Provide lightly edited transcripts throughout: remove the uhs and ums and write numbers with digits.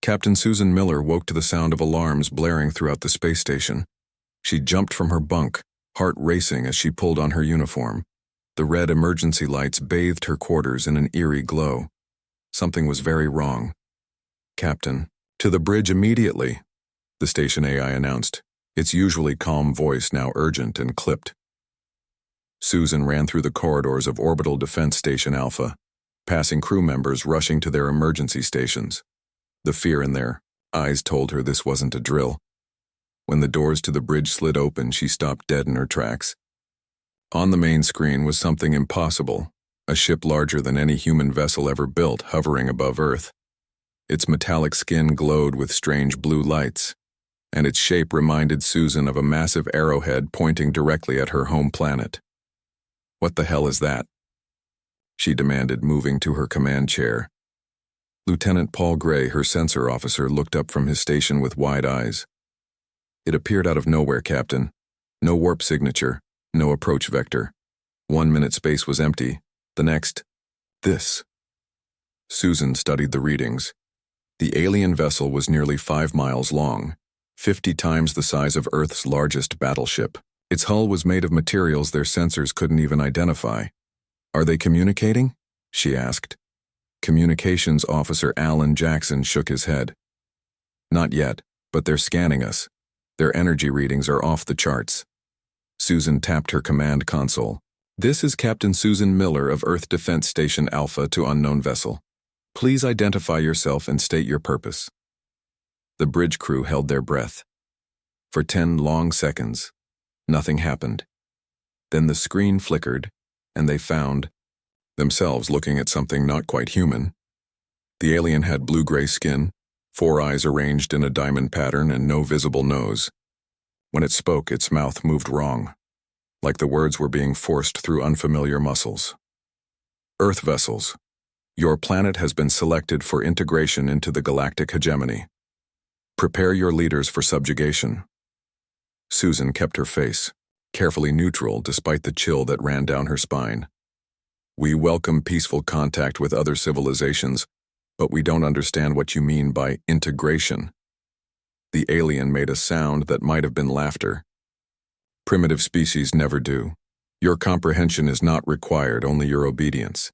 Captain Susan Miller woke to the sound of alarms blaring throughout the space station. She jumped from her bunk, heart racing as she pulled on her uniform. The red emergency lights bathed her quarters in an eerie glow. Something was very wrong. "Captain, to the bridge immediately," the station AI announced, its usually calm voice now urgent and clipped. Susan ran through the corridors of Orbital Defense Station Alpha, passing crew members rushing to their emergency stations. The fear in their eyes told her this wasn't a drill. When the doors to the bridge slid open, she stopped dead in her tracks. On the main screen was something impossible, a ship larger than any human vessel ever built hovering above Earth. Its metallic skin glowed with strange blue lights, and its shape reminded Susan of a massive arrowhead pointing directly at her home planet. "What the hell is that?" she demanded, moving to her command chair. Lieutenant Paul Gray, her sensor officer, looked up from his station with wide eyes. "It appeared out of nowhere, Captain. No warp signature, no approach vector. 1 minute space was empty. The next, this." Susan studied the readings. The alien vessel was nearly 5 miles long, 50 times the size of Earth's largest battleship. Its hull was made of materials their sensors couldn't even identify. "Are they communicating?" she asked. Communications Officer Alan Jackson shook his head. "Not yet, but they're scanning us. Their energy readings are off the charts." Susan tapped her command console. "This is Captain Susan Miller of Earth Defense Station Alpha to unknown vessel. Please identify yourself and state your purpose." The bridge crew held their breath. For 10 long seconds, nothing happened. Then the screen flickered, and they found themselves looking at something not quite human. The alien had blue-gray skin, 4 eyes arranged in a diamond pattern, and no visible nose. When it spoke, its mouth moved wrong, like the words were being forced through unfamiliar muscles. "Earth vessels, your planet has been selected for integration into the galactic hegemony. Prepare your leaders for subjugation." Susan kept her face carefully neutral despite the chill that ran down her spine. "We welcome peaceful contact with other civilizations, but we don't understand what you mean by integration." The alien made a sound that might have been laughter. "Primitive species never do. Your comprehension is not required, only your obedience."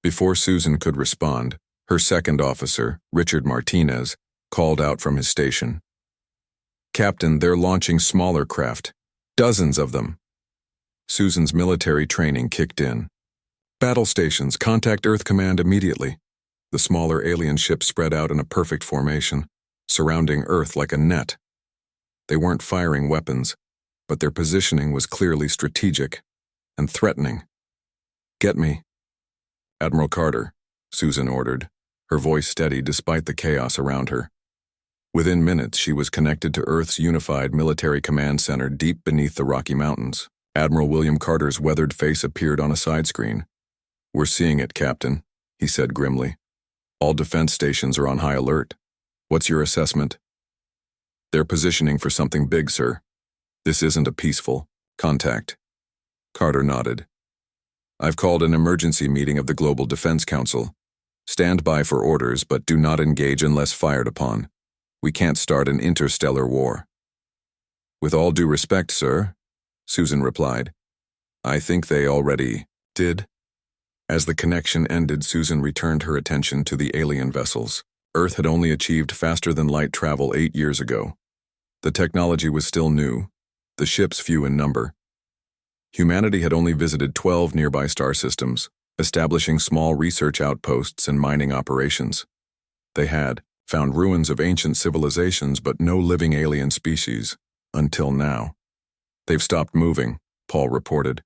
Before Susan could respond, her second officer, Richard Martinez, called out from his station. "Captain, they're launching smaller craft. Dozens of them." Susan's military training kicked in. "Battle stations, contact Earth Command immediately." The smaller alien ships spread out in a perfect formation, surrounding Earth like a net. They weren't firing weapons, but their positioning was clearly strategic and threatening. "Get me." "Admiral Carter," Susan ordered, her voice steady despite the chaos around her. Within minutes, she was connected to Earth's unified military command center deep beneath the Rocky Mountains. Admiral William Carter's weathered face appeared on a side screen. "We're seeing it, Captain," he said grimly. "All defense stations are on high alert. What's your assessment?" "They're positioning for something big, sir. This isn't a peaceful contact." Carter nodded. "I've called an emergency meeting of the Global Defense Council. Stand by for orders, but do not engage unless fired upon. We can't start an interstellar war." "With all due respect, sir," Susan replied. "I think they already did." As the connection ended, Susan returned her attention to the alien vessels. Earth had only achieved faster-than-light travel 8 years ago. The technology was still new, the ships few in number. Humanity had only visited 12 nearby star systems, establishing small research outposts and mining operations. They had found ruins of ancient civilizations but no living alien species, until now. "They've stopped moving," Paul reported.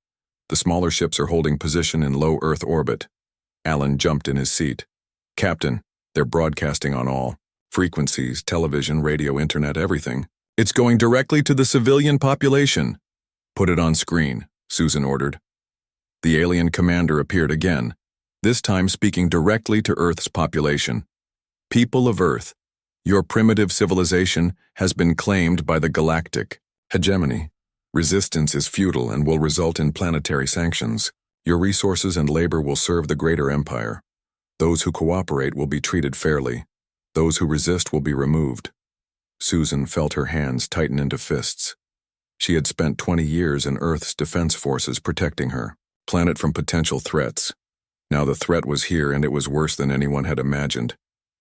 "The smaller ships are holding position in low Earth orbit." Alan jumped in his seat. "Captain, they're broadcasting on all frequencies, television, radio, internet, everything. It's going directly to the civilian population." "Put it on screen," Susan ordered. The alien commander appeared again, this time speaking directly to Earth's population. "People of Earth, your primitive civilization has been claimed by the Galactic hegemony. Resistance is futile and will result in planetary sanctions. Your resources and labor will serve the greater empire. Those who cooperate will be treated fairly. Those who resist will be removed. Susan felt her hands tighten into fists. She had spent 20 years in Earth's defense forces protecting her planet from potential threats. Now the threat was here, and it was worse than anyone had imagined.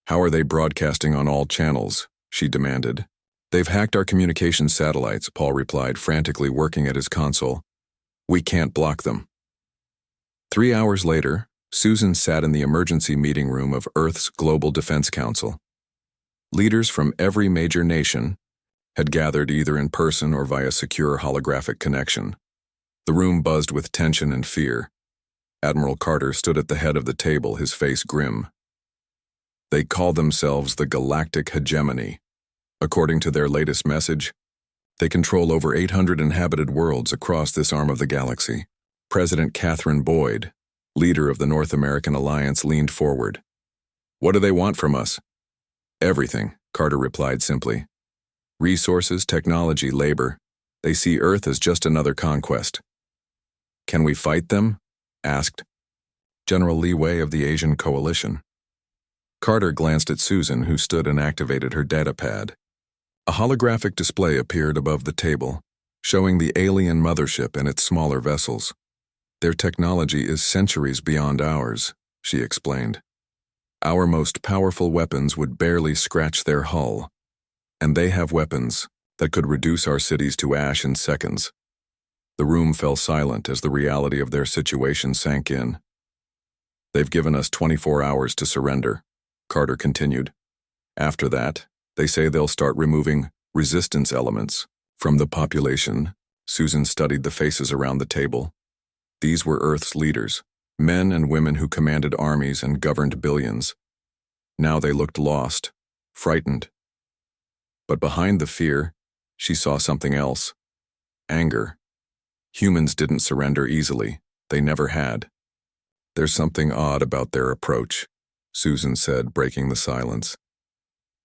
How are they broadcasting on all channels? She demanded. They've hacked our communications satellites, Paul replied, frantically working at his console. We can't block them. 3 hours later, Susan sat in the emergency meeting room of Earth's Global Defense Council. Leaders from every major nation had gathered either in person or via secure holographic connection. The room buzzed with tension and fear. Admiral Carter stood at the head of the table, his face grim. They called themselves the Galactic Hegemony. According to their latest message, they control over 800 inhabited worlds across this arm of the galaxy. President Catherine Boyd, leader of the North American Alliance, leaned forward. What do they want from us? Everything, Carter replied simply. Resources, technology, labor. They see Earth as just another conquest. Can we fight them? Asked General Li Wei of the Asian Coalition. Carter glanced at Susan, who stood and activated her datapad. A holographic display appeared above the table, showing the alien mothership and its smaller vessels. Their technology is centuries beyond ours, she explained. Our most powerful weapons would barely scratch their hull, and they have weapons that could reduce our cities to ash in seconds. The room fell silent as the reality of their situation sank in. They've given us 24 hours to surrender, Carter continued. After that, they say they'll start removing resistance elements from the population. Susan studied the faces around the table. These were Earth's leaders, men and women who commanded armies and governed billions. Now they looked lost, frightened. But behind the fear, she saw something else. Anger. Humans didn't surrender easily. They never had. There's something odd about their approach, Susan said, breaking the silence.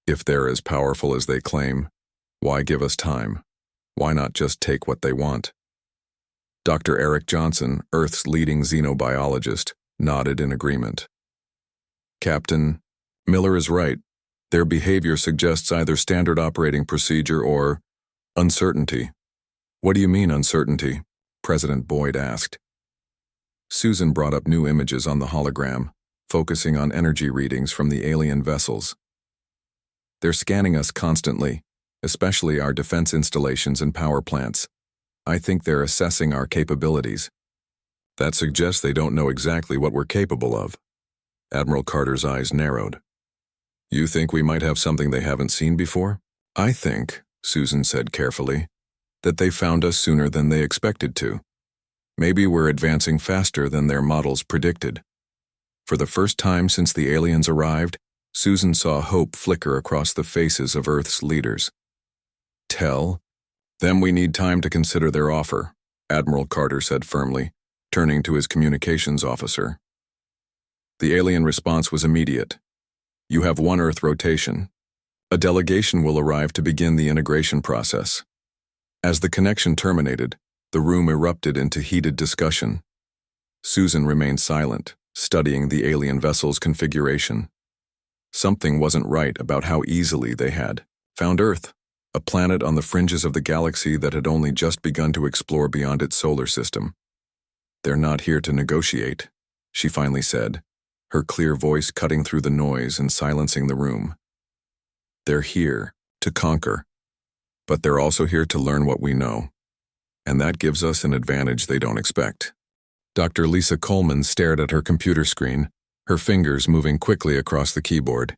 If they're as powerful as they claim, why give us time? Why not just take what they want? Dr. Eric Johnson, Earth's leading xenobiologist, nodded in agreement. Captain, Miller is right. Their behavior suggests either standard operating procedure or uncertainty. What do you mean, uncertainty? President Boyd asked. Susan brought up new images on the hologram, focusing on energy readings from the alien vessels. They're scanning us constantly, especially our defense installations and power plants. I think they're assessing our capabilities. That suggests they don't know exactly what we're capable of. Admiral Carter's eyes narrowed. You think we might have something they haven't seen before? I think, Susan said carefully, that they found us sooner than they expected to. Maybe we're advancing faster than their models predicted. For the first time since the aliens arrived, Susan saw hope flicker across the faces of Earth's leaders. Tell them we need time to consider their offer, Admiral Carter said firmly, turning to his communications officer. The alien response was immediate. You have one Earth rotation. A delegation will arrive to begin the integration process. As the connection terminated, the room erupted into heated discussion. Susan remained silent, studying the alien vessel's configuration. Something wasn't right about how easily they had found Earth, a planet on the fringes of the galaxy that had only just begun to explore beyond its solar system. They're not here to negotiate, she finally said, her clear voice cutting through the noise and silencing the room. They're here to conquer, but they're also here to learn what we know, and that gives us an advantage they don't expect. Dr. Lisa Coleman stared at her computer screen, her fingers moving quickly across the keyboard.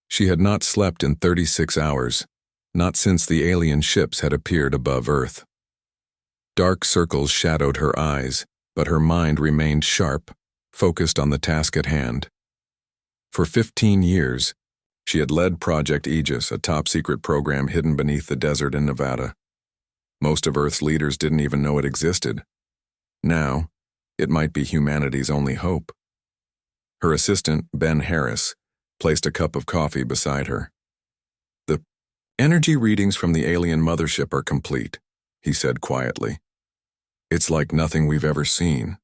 She had not slept in 36 hours, not since the alien ships had appeared above Earth. Dark circles shadowed her eyes, but her mind remained sharp, focused on the task at hand. For 15 years, she had led Project Aegis, a top-secret program hidden beneath the desert in Nevada. Most of Earth's leaders didn't even know it existed. Now, it might be humanity's only hope. Her assistant, Ben Harris, placed a cup of coffee beside her. The energy readings from the alien mothership are complete, he said quietly. It's like nothing we've ever seen.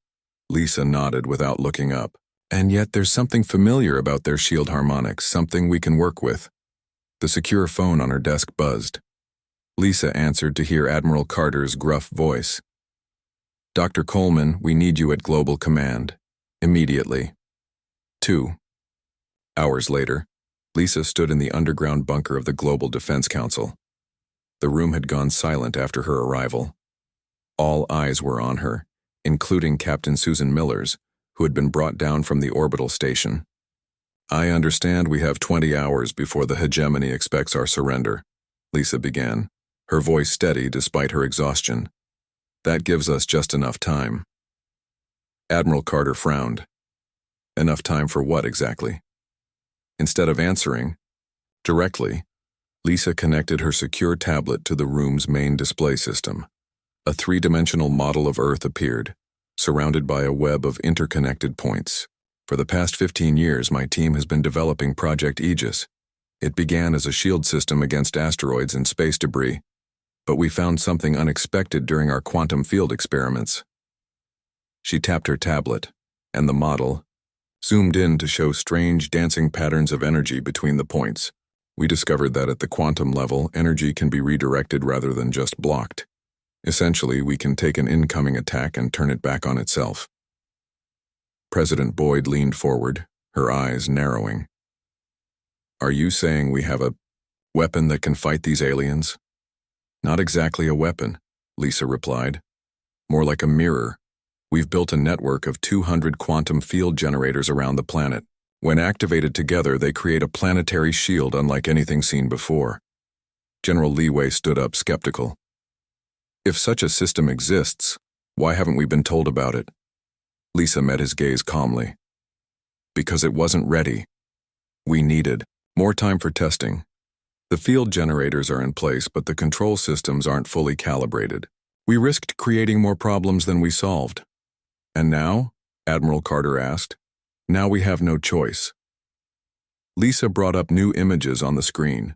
Lisa nodded without looking up. And yet there's something familiar about their shield harmonics, something we can work with. The secure phone on her desk buzzed. Lisa answered to hear Admiral Carter's gruff voice. "Dr. Coleman, we need you at Global Command. Immediately." 2 hours later, Lisa stood in the underground bunker of the Global Defense Council. The room had gone silent after her arrival. All eyes were on her, including Captain Susan Miller's, who had been brought down from the orbital station. "I understand we have 20 hours before the hegemony expects our surrender," Lisa began, her voice steady despite her exhaustion. "That gives us just enough time." Admiral Carter frowned. Enough time for what exactly? Instead of answering directly, Lisa connected her secure tablet to the room's main display system. A three-dimensional model of Earth appeared, surrounded by a web of interconnected points. "For the past 15 years, my team has been developing Project Aegis. It began as a shield system against asteroids and space debris, but we found something unexpected during our quantum field experiments." She tapped her tablet, and the model zoomed in to show strange dancing patterns of energy between the points. "We discovered that at the quantum level, energy can be redirected rather than just blocked. Essentially, we can take an incoming attack and turn it back on itself." President Boyd leaned forward, her eyes narrowing. "Are you saying we have a weapon that can fight these aliens?" "Not exactly a weapon," Lisa replied. "More like a mirror. We've built a network of 200 quantum field generators around the planet. When activated together, they create a planetary shield unlike anything seen before." General Leeway stood up, skeptical. "If such a system exists, why haven't we been told about it?" Lisa met his gaze calmly. "Because it wasn't ready. We needed more time for testing. The field generators are in place, but the control systems aren't fully calibrated. We risked creating more problems than we solved." "And now?" Admiral Carter asked. "Now we have no choice." Lisa brought up new images on the screen.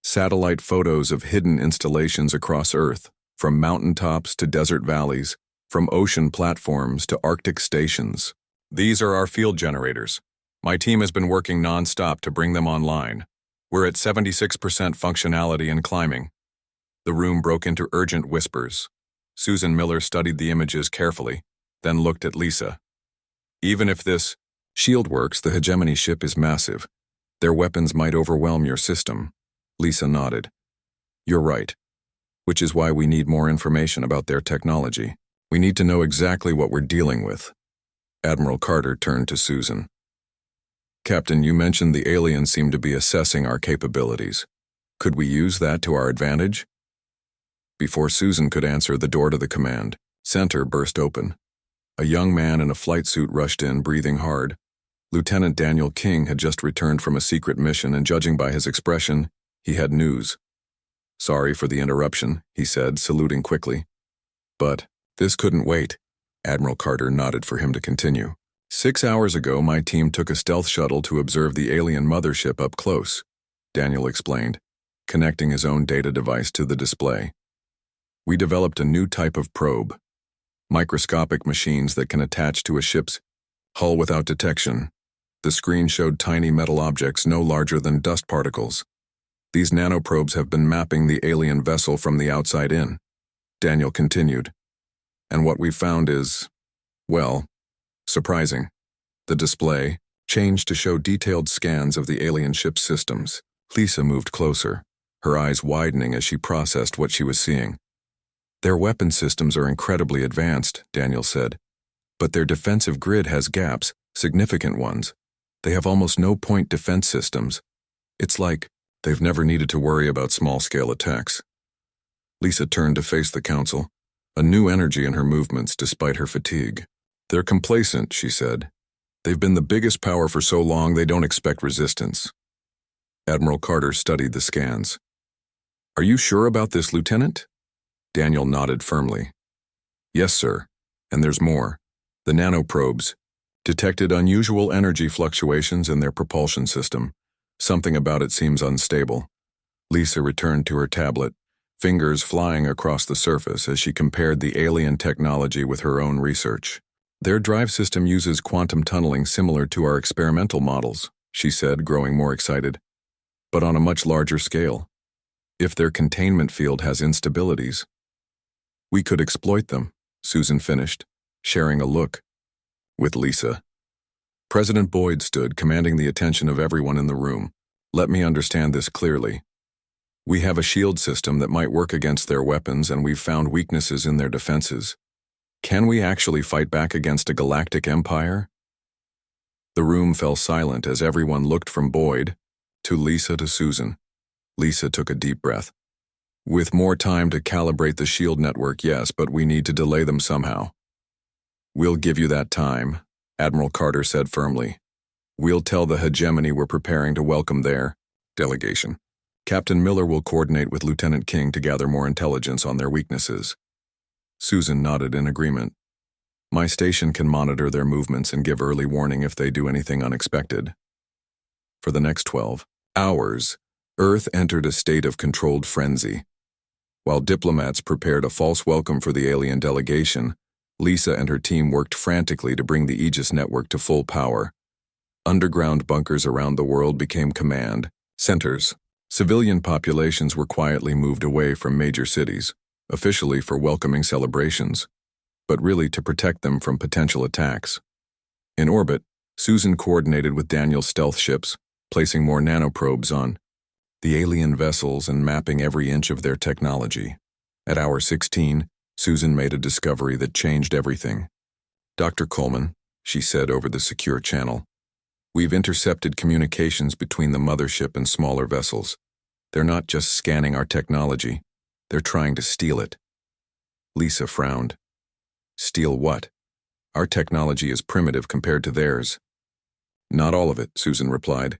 Satellite photos of hidden installations across Earth, from mountaintops to desert valleys, from ocean platforms to Arctic stations. "These are our field generators. My team has been working non-stop to bring them online. We're at 76% functionality and climbing." The room broke into urgent whispers. Susan Miller studied the images carefully, then looked at Lisa. "Even if this shield works, the hegemony ship is massive. Their weapons might overwhelm your system." Lisa nodded. "You're right. Which is why we need more information about their technology. We need to know exactly what we're dealing with." Admiral Carter turned to Susan. "Captain, you mentioned the aliens seem to be assessing our capabilities. Could we use that to our advantage?" Before Susan could answer, the door to the command center burst open. A young man in a flight suit rushed in, breathing hard. Lieutenant Daniel King had just returned from a secret mission, and judging by his expression, he had news. "Sorry for the interruption," he said, saluting quickly. "But this couldn't wait." Admiral Carter nodded for him to continue. 6 hours ago, my team took a stealth shuttle to observe the alien mothership up close," Daniel explained, connecting his own data device to the display. "We developed a new type of probe, microscopic machines that can attach to a ship's hull without detection. The screen showed tiny metal objects no larger than dust particles. These nanoprobes have been mapping the alien vessel from the outside in," Daniel continued. "And what we've found is, well, surprising." The display changed to show detailed scans of the alien ship's systems. Lisa moved closer, her eyes widening as she processed what she was seeing. "Their weapon systems are incredibly advanced," Daniel said, "but their defensive grid has gaps, significant ones. They have almost no point defense systems. It's like they've never needed to worry about small-scale attacks." Lisa turned to face the council, a new energy in her movements despite her fatigue. "They're complacent," she said. "They've been the biggest power for so long they don't expect resistance." Admiral Carter studied the scans. "Are you sure about this, Lieutenant?" Daniel nodded firmly. "Yes, sir. And there's more. The nanoprobes detected unusual energy fluctuations in their propulsion system. Something about it seems unstable." Lisa returned to her tablet, fingers flying across the surface as she compared the alien technology with her own research. Their drive system uses quantum tunneling similar to our experimental models, she said, growing more excited, but on a much larger scale. If their containment field has instabilities, we could exploit them, Susan finished, sharing a look with Lisa. President Boyd stood, commanding the attention of everyone in the room. Let me understand this clearly. We have a shield system that might work against their weapons, and we've found weaknesses in their defenses. Can we actually fight back against a galactic empire? The room fell silent as everyone looked from Boyd to Lisa to Susan. Lisa took a deep breath. With more time to calibrate the shield network, yes, but we need to delay them somehow. We'll give you that time, Admiral Carter said firmly. We'll tell the hegemony we're preparing to welcome their delegation. Captain Miller will coordinate with Lieutenant King to gather more intelligence on their weaknesses. Susan nodded in agreement. My station can monitor their movements and give early warning if they do anything unexpected. For the next 12 hours, Earth entered a state of controlled frenzy. While diplomats prepared a false welcome for the alien delegation, Lisa and her team worked frantically to bring the Aegis network to full power. Underground bunkers around the world became command centers. Civilian populations were quietly moved away from major cities, officially for welcoming celebrations, but really to protect them from potential attacks. In orbit, Susan coordinated with Daniel's stealth ships, placing more nanoprobes on the alien vessels and mapping every inch of their technology. At hour 16, Susan made a discovery that changed everything. Dr. Coleman, she said over the secure channel, we've intercepted communications between the mothership and smaller vessels. They're not just scanning our technology, they're trying to steal it. Lisa frowned. Steal what? Our technology is primitive compared to theirs. Not all of it, Susan replied.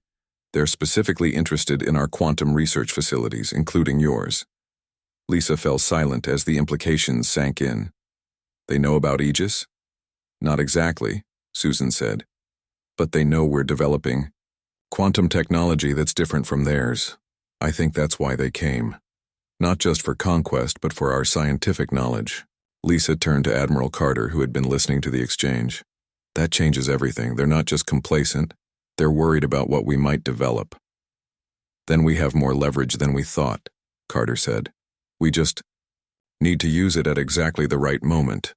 They're specifically interested in our quantum research facilities, including yours. Lisa fell silent as the implications sank in. They know about Aegis? Not exactly, Susan said. But they know we're developing quantum technology that's different from theirs. I think that's why they came. Not just for conquest, but for our scientific knowledge. Lisa turned to Admiral Carter, who had been listening to the exchange. That changes everything. They're not just complacent. They're worried about what we might develop. Then we have more leverage than we thought, Carter said. We just need to use it at exactly the right moment.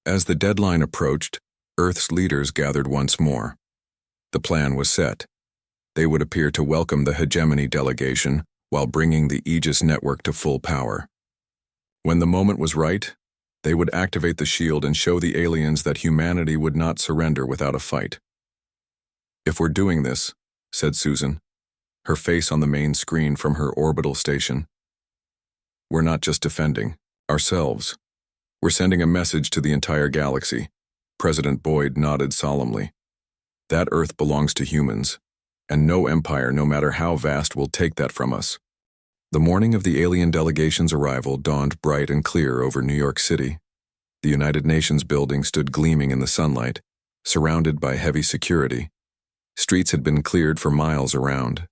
As the deadline approached, Earth's leaders gathered once more. The plan was set. They would appear to welcome the hegemony delegation while bringing the Aegis network to full power. When the moment was right, they would activate the shield and show the aliens that humanity would not surrender without a fight. If we're doing this, said Susan, her face on the main screen from her orbital station, we're not just defending ourselves. We're sending a message to the entire galaxy. President Boyd nodded solemnly. That Earth belongs to humans, and no empire, no matter how vast, will take that from us. The morning of the alien delegation's arrival dawned bright and clear over New York City. The United Nations building stood gleaming in the sunlight, surrounded by heavy security. Streets had been cleared for miles around.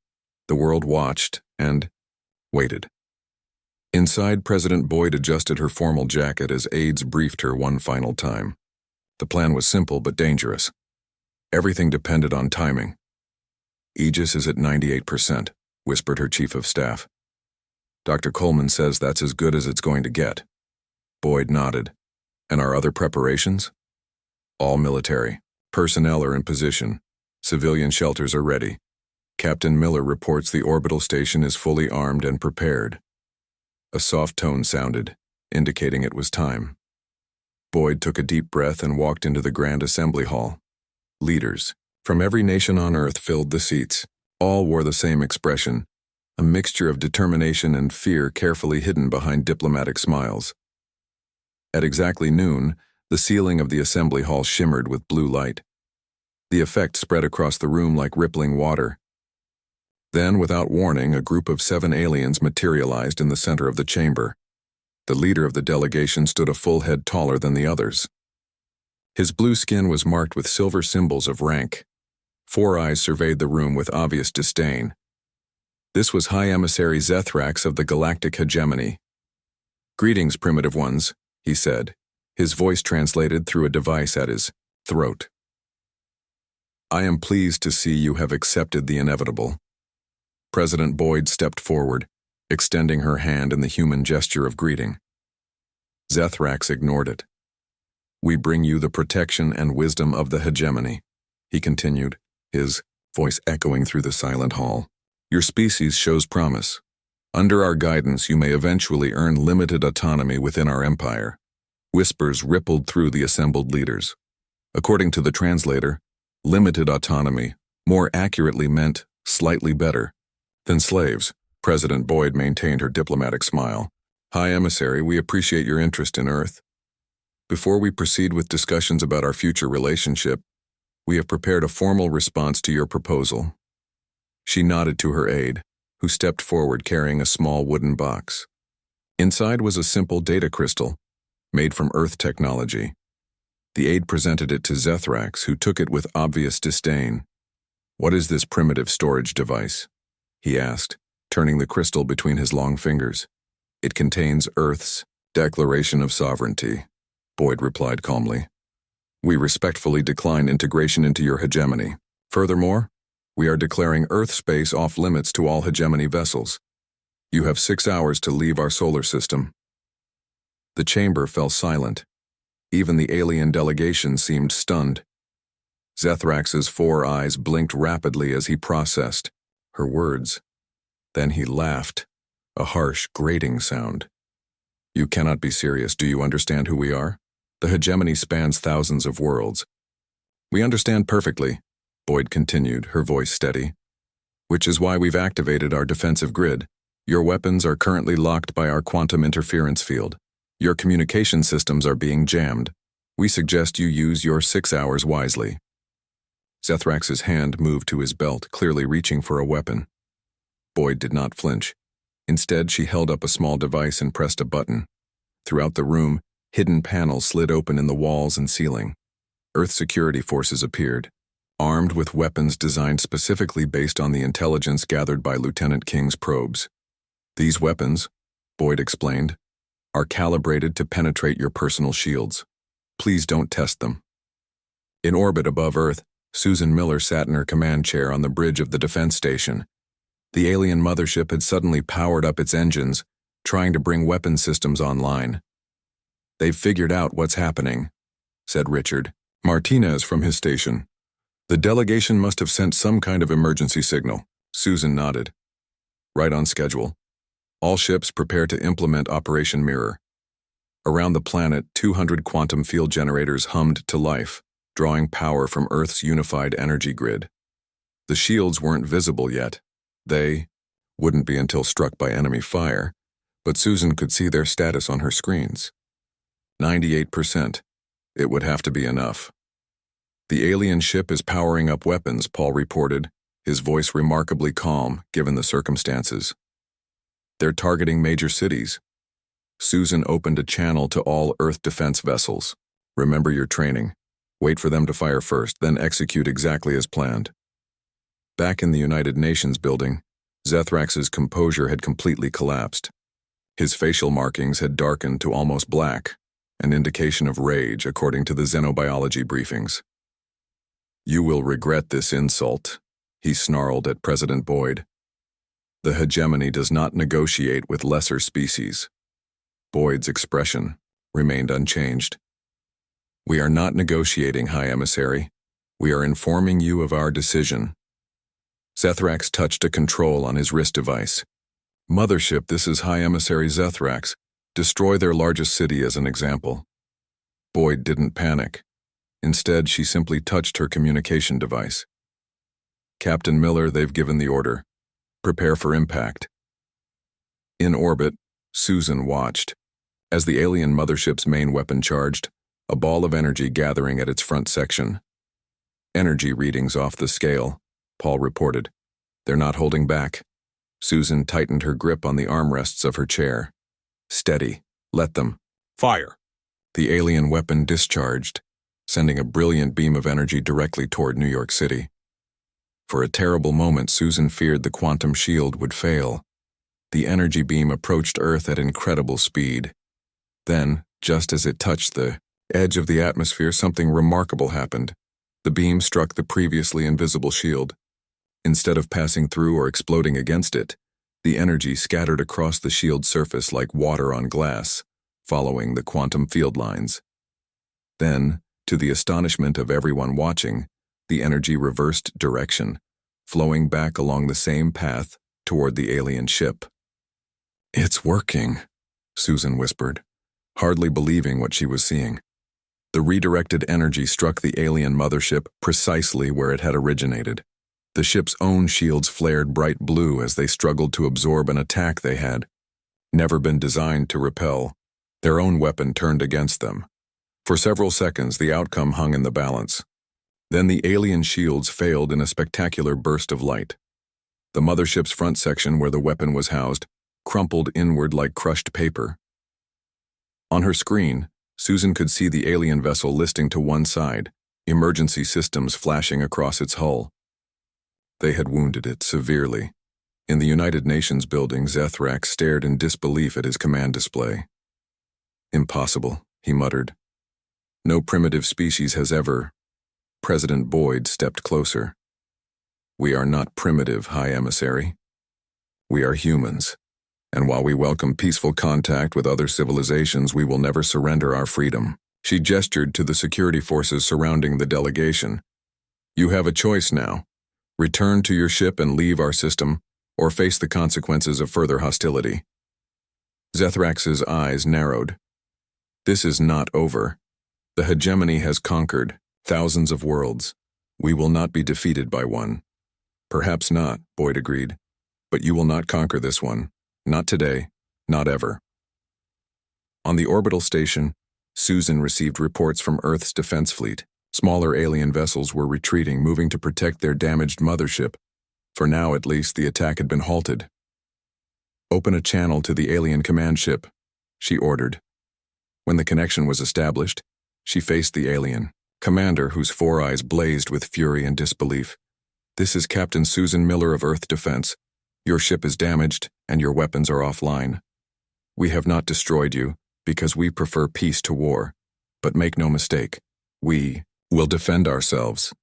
The world watched and waited. Inside, President Boyd adjusted her formal jacket as aides briefed her one final time. The plan was simple but dangerous. Everything depended on timing. Aegis is at 98%, whispered her chief of staff. Dr. Coleman says that's as good as it's going to get. Boyd nodded. And our other preparations? All military. Personnel are in position. Civilian shelters are ready. Captain Miller reports the orbital station is fully armed and prepared. A soft tone sounded, indicating it was time. Boyd took a deep breath and walked into the Grand Assembly Hall. Leaders from every nation on Earth filled the seats. All wore the same expression, a mixture of determination and fear carefully hidden behind diplomatic smiles. At exactly noon, the ceiling of the assembly hall shimmered with blue light. The effect spread across the room like rippling water. Then, without warning, a group of 7 aliens materialized in the center of the chamber. The leader of the delegation stood a full head taller than the others. His blue skin was marked with silver symbols of rank. 4 eyes surveyed the room with obvious disdain. This was High Emissary Zethrax of the Galactic Hegemony. Greetings, primitive ones, he said, his voice translated through a device at his throat. "I am pleased to see you have accepted the inevitable." President Boyd stepped forward, extending her hand in the human gesture of greeting. Zethrax ignored it. "We bring you the protection and wisdom of the hegemony," he continued, his voice echoing through the silent hall. "Your species shows promise. Under our guidance, you may eventually earn limited autonomy within our empire." Whispers rippled through the assembled leaders. According to the translator, limited autonomy more accurately meant slightly better than slaves. President Boyd maintained her diplomatic smile. "High Emissary, we appreciate your interest in Earth. Before we proceed with discussions about our future relationship, we have prepared a formal response to your proposal." She nodded to her aide, who stepped forward carrying a small wooden box. Inside was a simple data crystal, made from Earth technology. The aide presented it to Zethrax, who took it with obvious disdain. "What is this primitive storage device?" he asked, turning the crystal between his long fingers. "It contains Earth's Declaration of Sovereignty," Boyd replied calmly. "We respectfully decline integration into your hegemony. Furthermore, we are declaring Earth space off-limits to all hegemony vessels. You have 6 hours to leave our solar system." The chamber fell silent. Even the alien delegation seemed stunned. Zethrax's 4 eyes blinked rapidly as he processed her words. Then he laughed, a harsh, grating sound. "You cannot be serious. Do you understand who we are? The hegemony spans thousands of worlds." "We understand perfectly," Boyd continued, her voice steady. "Which is why we've activated our defensive grid. Your weapons are currently locked by our quantum interference field. Your communication systems are being jammed. We suggest you use your 6 hours wisely." Zethrax's hand moved to his belt, clearly reaching for a weapon. Boyd did not flinch. Instead, she held up a small device and pressed a button. Throughout the room, hidden panels slid open in the walls and ceiling. Earth security forces appeared, armed with weapons designed specifically based on the intelligence gathered by Lieutenant King's probes. "These weapons," Boyd explained, "are calibrated to penetrate your personal shields. Please don't test them." In orbit above Earth, Susan Miller sat in her command chair on the bridge of the defense station. The alien mothership had suddenly powered up its engines, trying to bring weapon systems online. "They've figured out what's happening," said Richard Martinez from his station. "The delegation must have sent some kind of emergency signal." Susan nodded. "Right on schedule. All ships prepare to implement Operation Mirror." Around the planet, 200 quantum field generators hummed to life, drawing power from Earth's unified energy grid. The shields weren't visible yet. They wouldn't be until struck by enemy fire, but Susan could see their status on her screens. 98%. It would have to be enough. "The alien ship is powering up weapons," Paul reported, his voice remarkably calm given the circumstances. "They're targeting major cities." Susan opened a channel to all Earth defense vessels. "Remember your training. Wait for them to fire first, then execute exactly as planned." Back in the United Nations building, Zethrax's composure had completely collapsed. His facial markings had darkened to almost black, an indication of rage according to the xenobiology briefings. "You will regret this insult," he snarled at President Boyd. "The hegemony does not negotiate with lesser species." Boyd's expression remained unchanged. "We are not negotiating, High Emissary. We are informing you of our decision." Zethrax touched a control on his wrist device. "Mothership, this is High Emissary Zethrax. Destroy their largest city as an example." Boyd didn't panic. Instead, she simply touched her communication device. "Captain Miller, they've given the order. Prepare for impact." In orbit, Susan watched. As the alien mothership's main weapon charged, a ball of energy gathering at its front section. "Energy readings off the scale," Paul reported. "They're not holding back." Susan tightened her grip on the armrests of her chair. "Steady. Let them." "Fire!" The alien weapon discharged, sending a brilliant beam of energy directly toward New York City. For a terrible moment, Susan feared the quantum shield would fail. The energy beam approached Earth at incredible speed. Then, Just as it touched the edge of the atmosphere, something remarkable happened. The beam struck the previously invisible shield. Instead of passing through or exploding against it, the energy scattered across the shield's surface like water on glass, following the quantum field lines. Then, to the astonishment of everyone watching, the energy reversed direction, flowing back along the same path toward the alien ship. "It's working," Susan whispered, hardly believing what she was seeing. The redirected energy struck the alien mothership precisely where it had originated. The ship's own shields flared bright blue as they struggled to absorb an attack they had never been designed to repel. Their own weapon turned against them. For several seconds, the outcome hung in the balance. Then the alien shields failed in a spectacular burst of light. The mothership's front section, where the weapon was housed, crumpled inward like crushed paper. On her screen, Susan could see the alien vessel listing to one side, emergency systems flashing across its hull. They had wounded it severely. In the United Nations building, Zethrax stared in disbelief at his command display. "Impossible," he muttered. "No primitive species has ever..." President Boyd stepped closer. "We are not primitive, High Emissary. We are humans, and while we welcome peaceful contact with other civilizations, we will never surrender our freedom." She gestured to the security forces surrounding the delegation. "You have a choice now. Return to your ship and leave our system, or face the consequences of further hostility." Zethrax's eyes narrowed. "This is not over. The hegemony has conquered thousands of worlds. We will not be defeated by one." "Perhaps not," Boyd agreed. "But you will not conquer this one. Not today. Not ever." On the orbital station, Susan received reports from Earth's defense fleet. Smaller alien vessels were retreating, moving to protect their damaged mothership. For now, at least, the attack had been halted. "Open a channel to the alien command ship," she ordered. When the connection was established, she faced the alien commander, whose four eyes blazed with fury and disbelief. "This is Captain Susan Miller of Earth Defense. Your ship is damaged, and your weapons are offline. We have not destroyed you, because we prefer peace to war. But make no mistake, we will defend ourselves."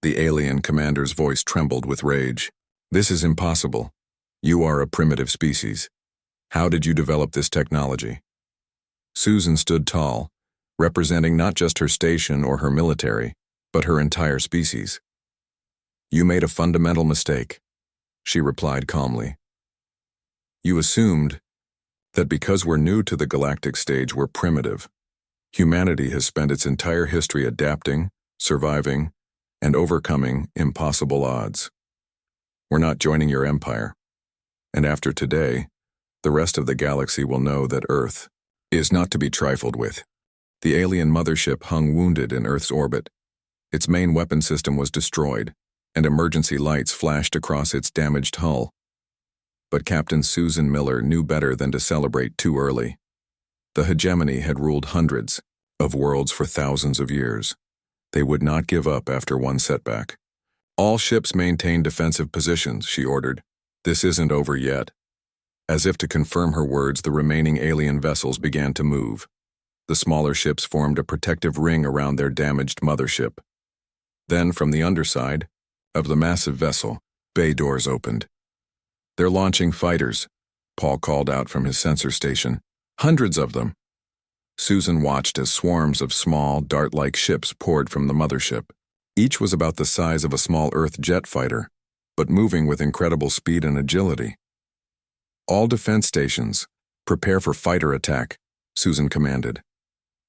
The alien commander's voice trembled with rage. "This is impossible. You are a primitive species. How did you develop this technology?" Susan stood tall, representing not just her station or her military, but her entire species. "You made a fundamental mistake," she replied calmly. "You assumed that because we're new to the galactic stage, we're primitive. Humanity has spent its entire history adapting, surviving, and overcoming impossible odds. We're not joining your empire. And after today, the rest of the galaxy will know that Earth is not to be trifled with." The alien mothership hung wounded in Earth's orbit. Its main weapon system was destroyed, and emergency lights flashed across its damaged hull. But Captain Susan Miller knew better than to celebrate too early. The hegemony had ruled hundreds of worlds for thousands of years. They would not give up after one setback. "All ships maintain defensive positions," she ordered. "This isn't over yet." As if to confirm her words, the remaining alien vessels began to move. The smaller ships formed a protective ring around their damaged mothership. Then, from the underside of the massive vessel, bay doors opened. "They're launching fighters," Paul called out from his sensor station. "Hundreds of them." Susan watched as swarms of small, dart-like ships poured from the mothership. Each was about the size of a small Earth jet fighter, but moving with incredible speed and agility. "All defense stations, prepare for fighter attack," Susan commanded.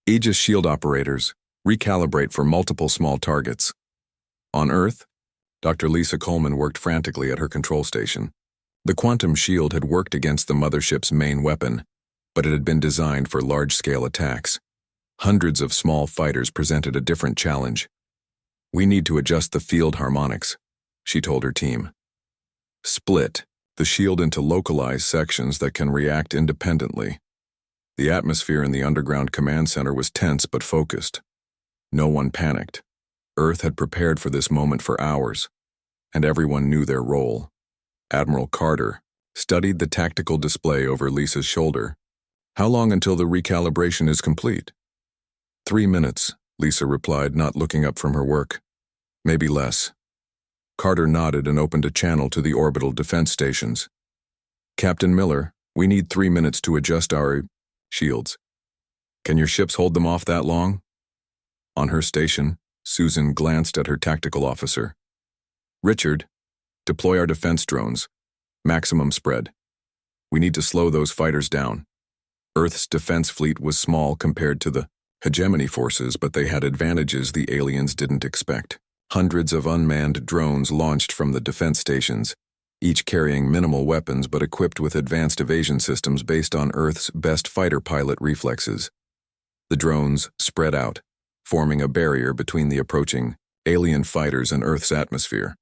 "Aegis shield operators, recalibrate for multiple small targets." On Earth, Dr. Lisa Coleman worked frantically at her control station. The quantum shield had worked against the mothership's main weapon, but it had been designed for large-scale attacks. Hundreds of small fighters presented a different challenge. "We need to adjust the field harmonics," she told her team. "Split the shield into localized sections that can react independently." The atmosphere in the underground command center was tense but focused. No one panicked. Earth had prepared for this moment for hours, and everyone knew their role. Admiral Carter studied the tactical display over Lisa's shoulder. How long until the recalibration is complete? 3 minutes, Lisa replied, not looking up from her work. Maybe less. Carter nodded and opened a channel to the orbital defense stations. Captain Miller, we need 3 minutes to adjust our shields. Can your ships hold them off that long? On her station, Susan glanced at her tactical officer. Richard, deploy our defense drones. Maximum spread. We need to slow those fighters down. Earth's defense fleet was small compared to the hegemony forces, but they had advantages the aliens didn't expect. Hundreds of unmanned drones launched from the defense stations, each carrying minimal weapons but equipped with advanced evasion systems based on Earth's best fighter pilot reflexes. The drones spread out, forming a barrier between the approaching alien fighters and Earth's atmosphere.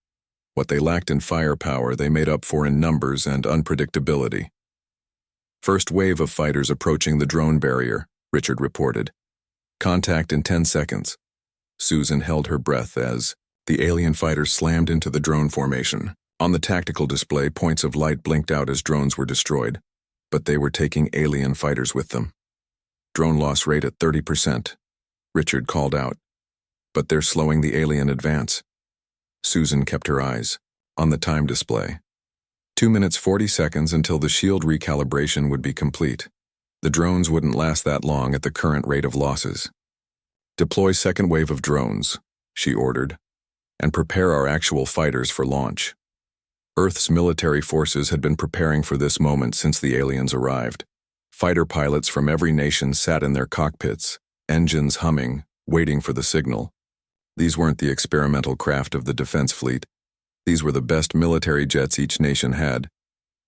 What they lacked in firepower, they made up for in numbers and unpredictability. First wave of fighters approaching the drone barrier, Richard reported. Contact in 10 seconds. Susan held her breath as the alien fighters slammed into the drone formation. On the tactical display, points of light blinked out as drones were destroyed, but they were taking alien fighters with them. Drone loss rate at 30%, Richard called out. But they're slowing the alien advance. Susan kept her eyes on the time display. 2 minutes 40 seconds until the shield recalibration would be complete. The drones wouldn't last that long at the current rate of losses. Deploy second wave of drones, she ordered, and prepare our actual fighters for launch. Earth's military forces had been preparing for this moment since the aliens arrived. Fighter pilots from every nation sat in their cockpits, engines humming, waiting for the signal. These weren't the experimental craft of the defense fleet. These were the best military jets each nation had,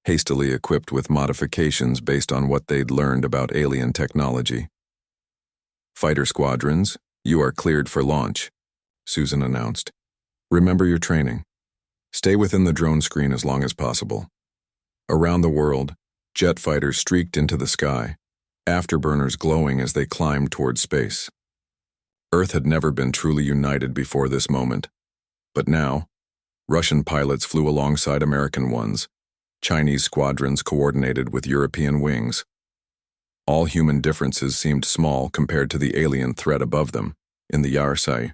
hastily equipped with modifications based on what they'd learned about alien technology. Fighter squadrons, you are cleared for launch, Susan announced. Remember your training. Stay within the drone screen as long as possible. Around the world, jet fighters streaked into the sky, afterburners glowing as they climbed toward space. Earth had never been truly united before this moment. But now, Russian pilots flew alongside American ones. Chinese squadrons coordinated with European wings. All human differences seemed small compared to the alien threat above them, in the HFY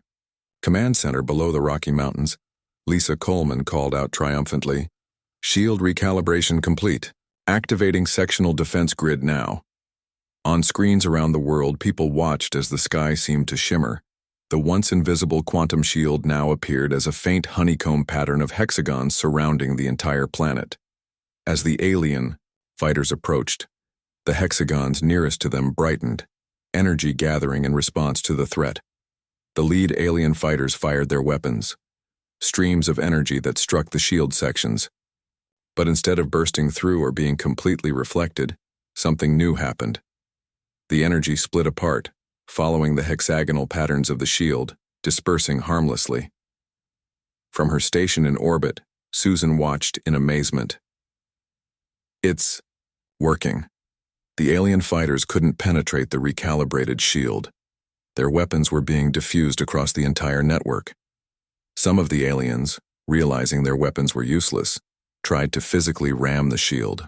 Command Center below the Rocky Mountains. Lisa Coleman called out triumphantly, "Shield recalibration complete. Activating sectional defense grid now." On screens around the world, people watched as the sky seemed to shimmer. The once invisible quantum shield now appeared as a faint honeycomb pattern of hexagons surrounding the entire planet. As the alien fighters approached, the hexagons nearest to them brightened, energy gathering in response to the threat. The lead alien fighters fired their weapons, streams of energy that struck the shield sections. But instead of bursting through or being completely reflected, something new happened. The energy split apart, following the hexagonal patterns of the shield, dispersing harmlessly. From her station in orbit, Susan watched in amazement. It's working. The alien fighters couldn't penetrate the recalibrated shield. Their weapons were being diffused across the entire network. Some of the aliens, realizing their weapons were useless, tried to physically ram the shield,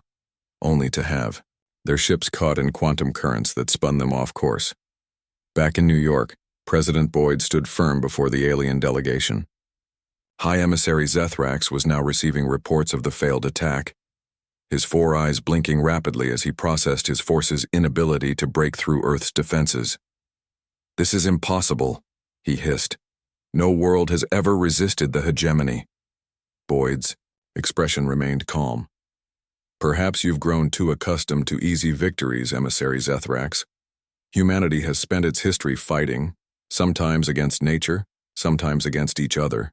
only to have their ships caught in quantum currents that spun them off course. Back in New York, President Boyd stood firm before the alien delegation. High Emissary Zethrax was now receiving reports of the failed attack, his 4 eyes blinking rapidly as he processed his force's inability to break through Earth's defenses. "This is impossible," he hissed. "No world has ever resisted the hegemony." Boyd's expression remained calm. "Perhaps you've grown too accustomed to easy victories, Emissary Zethrax. Humanity has spent its history fighting, sometimes against nature, sometimes against each other.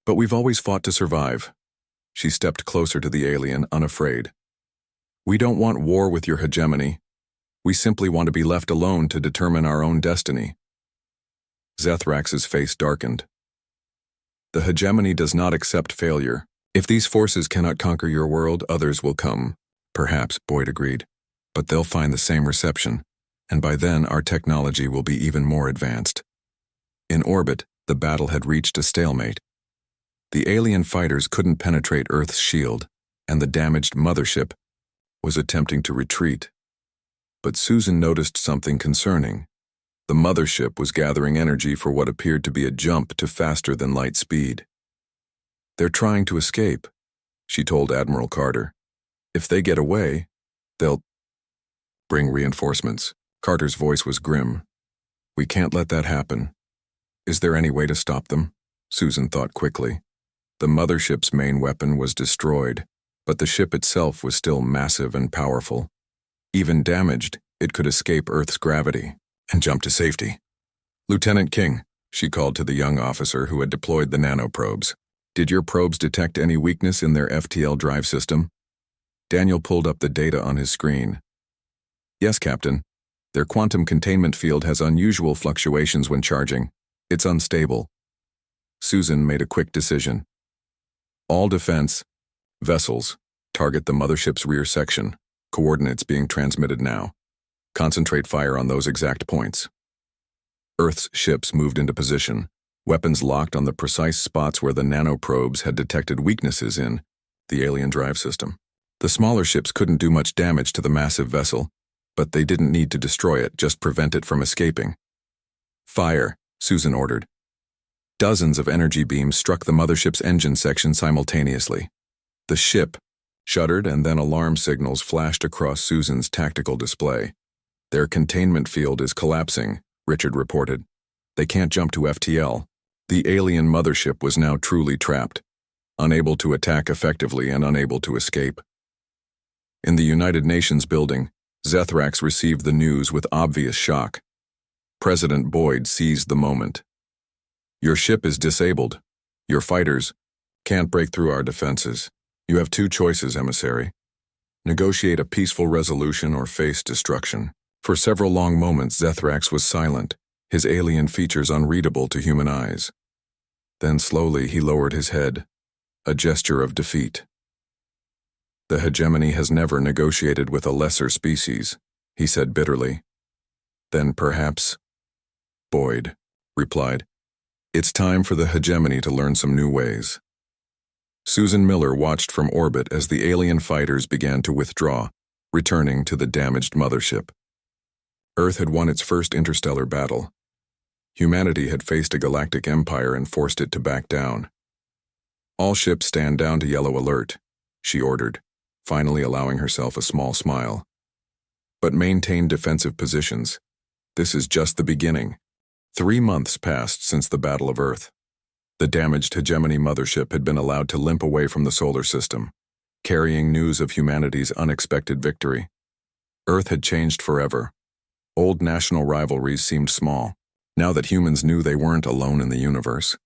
But we've always fought to survive." She stepped closer to the alien, unafraid. "We don't want war with your hegemony. We simply want to be left alone to determine our own destiny." Zethrax's face darkened. "The hegemony does not accept failure. If these forces cannot conquer your world, others will come." "Perhaps," Boyd agreed. "But they'll find the same reception, and by then our technology will be even more advanced." In orbit, the battle had reached a stalemate. The alien fighters couldn't penetrate Earth's shield, and the damaged mothership was attempting to retreat. But Susan noticed something concerning. The mothership was gathering energy for what appeared to be a jump to faster than light speed. "They're trying to escape," she told Admiral Carter. "If they get away, they'll bring reinforcements." Carter's voice was grim. "We can't let that happen." "Is there any way to stop them?" Susan thought quickly. The mothership's main weapon was destroyed, but the ship itself was still massive and powerful. Even damaged, it could escape Earth's gravity and jump to safety. "Lieutenant King," she called to the young officer who had deployed the nanoprobes. "Did your probes detect any weakness in their FTL drive system?" Daniel pulled up the data on his screen. "Yes, Captain. Their quantum containment field has unusual fluctuations when charging. It's unstable." Susan made a quick decision. "All defense vessels, target the mothership's rear section. Coordinates being transmitted now. Concentrate fire on those exact points." Earth's ships moved into position, weapons locked on the precise spots where the nanoprobes had detected weaknesses in the alien drive system. The smaller ships couldn't do much damage to the massive vessel, but they didn't need to destroy it, just prevent it from escaping. "Fire," Susan ordered. Dozens of energy beams struck the mothership's engine section simultaneously. The ship shuddered, and then alarm signals flashed across Susan's tactical display. "Their containment field is collapsing," Richard reported. "They can't jump to FTL." The alien mothership was now truly trapped, unable to attack effectively and unable to escape. In the United Nations building, Zethrax received the news with obvious shock. President Boyd seized the moment. "Your ship is disabled. Your fighters can't break through our defenses. You have two choices, emissary. Negotiate a peaceful resolution or face destruction." For several long moments, Zethrax was silent, his alien features unreadable to human eyes. Then slowly he lowered his head, a gesture of defeat. "The hegemony has never negotiated with a lesser species," he said bitterly. "Then perhaps," Boyd replied, "it's time for the hegemony to learn some new ways." Susan Miller watched from orbit as the alien fighters began to withdraw, returning to the damaged mothership. Earth had won its first interstellar battle. Humanity had faced a galactic empire and forced it to back down. "All ships stand down to yellow alert," she ordered, finally allowing herself a small smile. "But maintain defensive positions. This is just the beginning." 3 months passed since the Battle of Earth. The damaged hegemony mothership had been allowed to limp away from the solar system, carrying news of humanity's unexpected victory. Earth had changed forever. Old national rivalries seemed small, now that humans knew they weren't alone in the universe.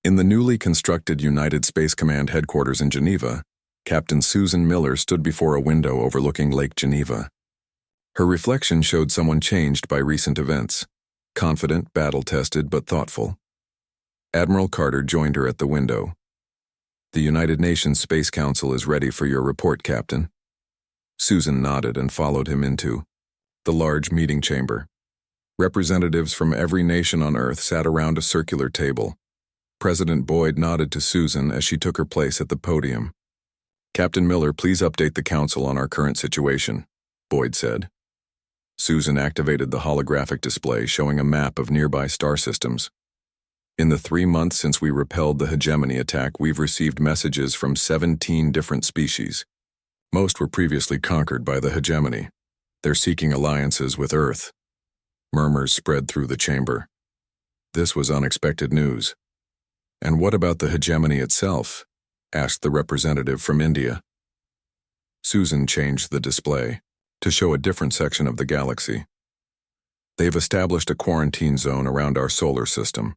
In the newly constructed United Space Command headquarters in Geneva, Captain Susan Miller stood before a window overlooking Lake Geneva. Her reflection showed someone changed by recent events, confident, battle-tested, but thoughtful. Admiral Carter joined her at the window. "The United Nations Space Council is ready for your report, Captain." Susan nodded and followed him into the large meeting chamber. Representatives from every nation on Earth sat around a circular table. President Boyd nodded to Susan as she took her place at the podium. "Captain Miller, please update the Council on our current situation," Boyd said. Susan activated the holographic display showing a map of nearby star systems. "In the 3 months since we repelled the hegemony attack, we've received messages from 17 different species. Most were previously conquered by the hegemony. They're seeking alliances with Earth." Murmurs spread through the chamber. This was unexpected news. "And what about the hegemony itself?" asked the representative from India. Susan changed the display to show a different section of the galaxy. "They've established a quarantine zone around our solar system.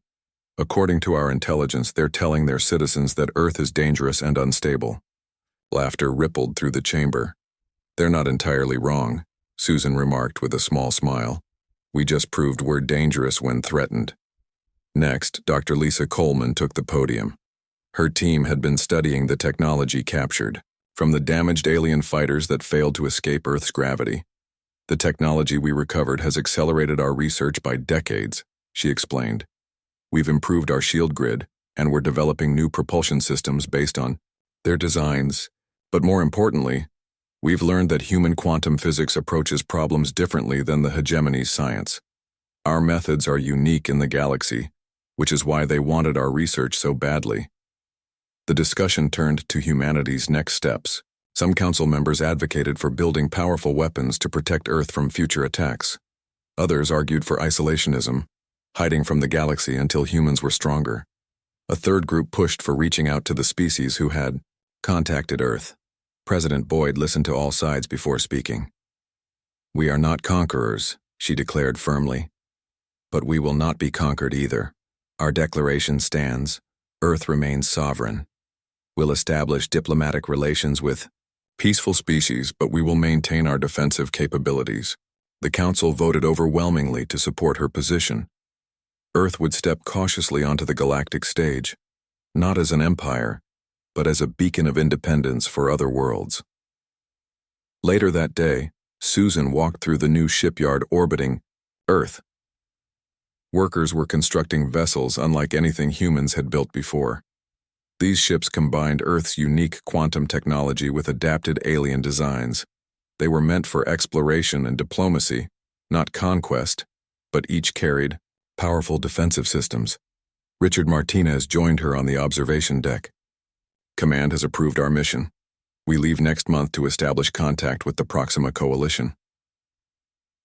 According to our intelligence, they're telling their citizens that Earth is dangerous and unstable." Laughter rippled through the chamber. "They're not entirely wrong," Susan remarked with a small smile. "We just proved we're dangerous when threatened." Next, Dr. Lisa Coleman took the podium. Her team had been studying the technology captured, from the damaged alien fighters that failed to escape Earth's gravity. "The technology we recovered has accelerated our research by decades," she explained. "We've improved our shield grid, and we're developing new propulsion systems based on their designs. But more importantly, We've learned that human quantum physics approaches problems differently than the hegemony's science. Our methods are unique in the galaxy, which is why they wanted our research so badly. The discussion turned to humanity's next steps. Some council members advocated for building powerful weapons to protect Earth from future attacks. Others argued for isolationism, hiding from the galaxy until humans were stronger. A third group pushed for reaching out to the species who had contacted Earth. President Boyd listened to all sides before speaking. "We are not conquerors," she declared firmly. "But we will not be conquered either. Our declaration stands. Earth remains sovereign. We'll establish diplomatic relations with peaceful species, but we will maintain our defensive capabilities." The Council voted overwhelmingly to support her position. Earth would step cautiously onto the galactic stage, not as an empire, but as a beacon of independence for other worlds. Later that day, Susan walked through the new shipyard orbiting Earth. Workers were constructing vessels unlike anything humans had built before. These ships combined Earth's unique quantum technology with adapted alien designs. They were meant for exploration and diplomacy, not conquest, but each carried powerful defensive systems. Richard Martinez joined her on the observation deck. "Command has approved our mission. We leave next month to establish contact with the Proxima Coalition."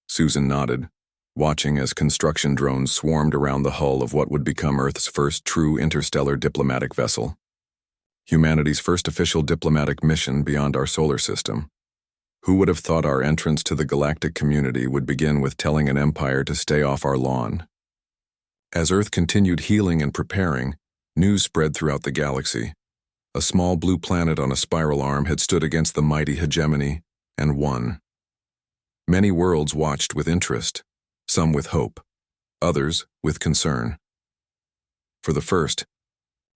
Susan nodded, watching as construction drones swarmed around the hull of what would become Earth's first true interstellar diplomatic vessel. Humanity's first official diplomatic mission beyond our solar system. Who would have thought our entrance to the galactic community would begin with telling an empire to stay off our lawn? As Earth continued healing and preparing, news spread throughout the galaxy. A small blue planet on a spiral arm had stood against the mighty hegemony and won. Many worlds watched with interest, some with hope, others with concern. For the first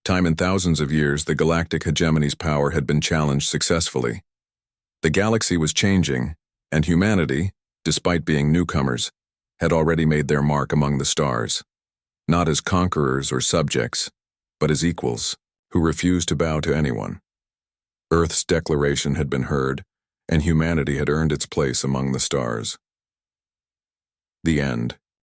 time in thousands of years, the galactic hegemony's power had been challenged successfully. The galaxy was changing, and humanity, despite being newcomers, had already made their mark among the stars, not as conquerors or subjects, but as equals who refused to bow to anyone. Earth's declaration had been heard, and humanity had earned its place among the stars. The end.